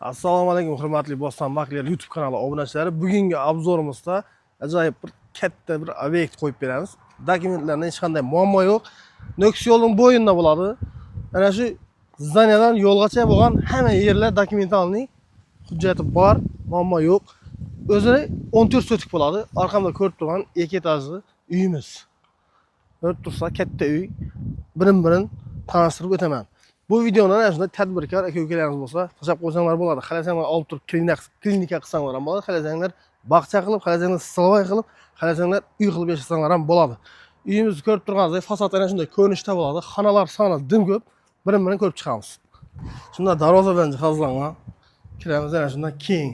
Assalomu alaykum, hurmatli Bo'ston Bakler YouTube kanali obunachilari. Bugungi obzorimizda ajoyib bir katta bir obyekt qo'yib beramiz. Dokumentlarida hech qanday muammo yo'q. Nukus yo'lining bo'yinida bo'ladi. Ana shu zdaniyadan yo'lgacha bo'lgan hamma yerlar dokumentalniy hujjati bor, muammo yo'q. O'zi 14 sotik bo'ladi. Orqamda ko'rib turgan 2 etajli uyimiz. Ko'rib tursa katta uy. Birin-birin tanishtirib o'taman. Bu videoni ana shunday tadbirkor aka-ukalarimiz bo'lsa, tashlab qo'ysanglar bo'ladi. Xohlasanglar olib turib klinika qilsanglar ham bo'ladi. Xohlasanglar bog'cha qilib, xohlasanglar stilvoy qilib, xohlasanglar uy qilib yashasanglar ham bo'ladi. Uyimizni ko'rib turganingizdek, fasad ana shunday ko'rinishda bo'ladi. Xonalar soni dim ko'p, birin-birin ko'rib chiqamiz. Shunda darvoza bilan jihozlangan. Kiramiz ana shunday keng.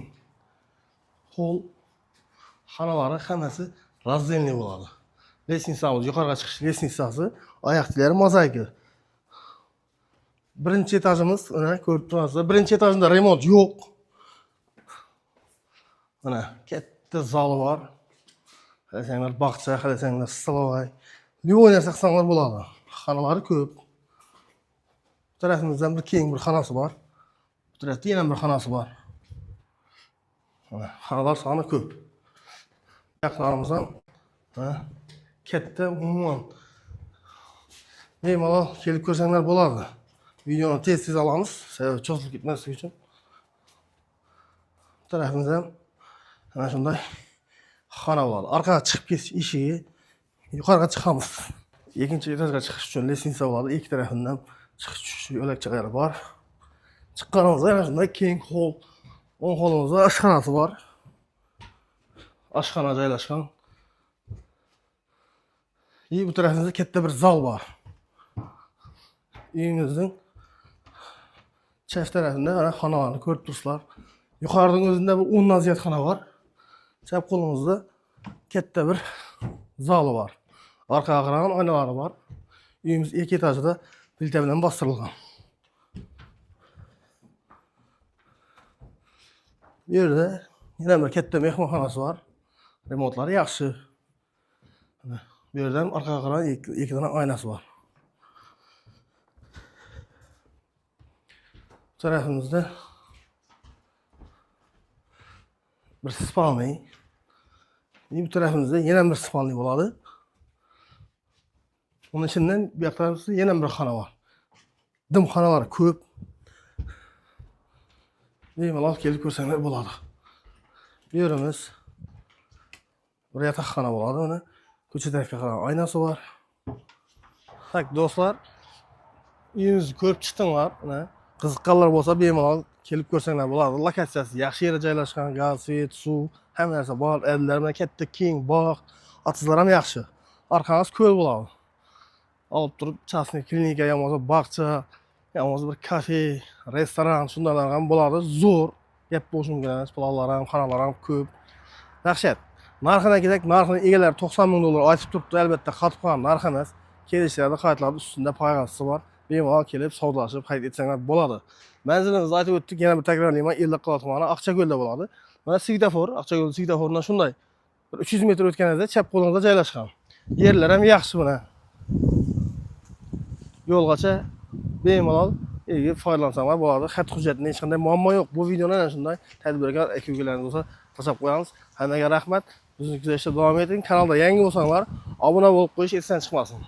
Hol xonalari hammasi razdelniy bo'ladi. Lestnitsamiz, yuqoriga chiqish lestnitsasi, oyoqlari mozaika. Birinchi etajimiz, mana ko'rib turasizlar. Birinchi etajda remont yo'q. Mana katta zali bor. Xohlasanglar bog'cha, xohlasanglar stilvoy, любой narsa qilsanglar bo'ladi. Xonalari ko'p. Bu tarafimizdan bir keng bir xonasi bor. Bu tarafda yana bir xonasi bor. Mana xonalar soni ko'p. Yoqlarimiz ham katta, umuman bemalol kelib ko'rsanglar bo'ladi. Videoni tez olamiz, sababi cho'zilib ketmasligi uchun. Bu tarafimizda ham ana shunday xona bo'ladi. Orqaga chiqib ketish eshigi, yuqoriga chiqamiz. Ikkinchi etajga chiqish uchun lestnitsa bo'ladi. Ikki tarafidan chiqish tushish yo'lakchalari bor. Chiqqanimizda ana shunday keng hol, o'ng qo'limizda oshxonasi bor. Oshxona joylashgan. Bu tarafimizda katta bir zal bor. Uyimizning chap tarafında ana xonalarni ko'rib turibsizlar. Yuqorining o'zida bir 10 dan ziyod xona bor. Chap qo'limizda katta bir zali bor. Orqaga qaragan oynalari bor. Uyimiz 2 etajda plita bilan bostirilgan. Bu yerda yana bir katta mehmonxonasi bor. Remontlari yaxshi. Bu yerdan orqaga qaragan 2 dona oynasi bor. Bu tarafimizda bir spalniy. Bu tarafimizda yana bir spalniy bo'ladi. Onun içinden bu tarafimizda yana bir xona bor. Dim xonalar ko'p. Bemalol kelib ko'rsanglar bo'ladi. Bu yerimiz bir yotoqxona bo'ladi. Mana ko'cha tarafga qaragan oynasi bor. Tak do'stlar, uyimizni ko'rib chiqdinglar. Mana qiziqqanlar bo'lsa bemalol kelib ko'rsanglar bo'ladi. Lokatsiyasi yaxshi yerda joylashgan, gaz, svet, suv, hamma narsa bor. Evlar bilan katta keng bog', otizlar ham yaxshi. Orqangiz ko'l bo'ladi. Olib turib частный klinika, ham bo'lsa bog'cha, ham bo'lsa bir kafe, restoran, shundalar ham bo'ladi. Zo'r gap bo'lishi mumkin emas. Pulovlar ham, xonalar ham ko'p. Dahshat. Narxidan kelsak, narxini egalari 90 ming dollar aytib turibdi. Albatta qotib qolgan narx emas. Kelishlarda qaytlarning ustida poyg'asi bor. Bemalol kelib savdolashib xarid etsanglar bo'ladi. Manzilimizni aytib o'tdik, yana bir takrorlayman. Ellikqal'a tumani Aqchako'lda bo'ladi. Mana svetofor, Aqchako'l svetofordan shunday bir 300 metr o'tganingizda chap qo'lingizda joylashgan. Yerlar ham yaxshi buni. Yo'lgacha bemalol egib foydalansanglar bo'ladi. Xat hujjatida hech qanday muammo yo'q. Bu videoni ana shunday tadbirkor aka-ukalarimiz bo'lsa tashlab qo'yamiz. Hammaga rahmat. Bizni kuzatishda davom eting. Kanalda yangi bo'lsanglar, obuna bo'lib qo'yish esdan chiqmasin.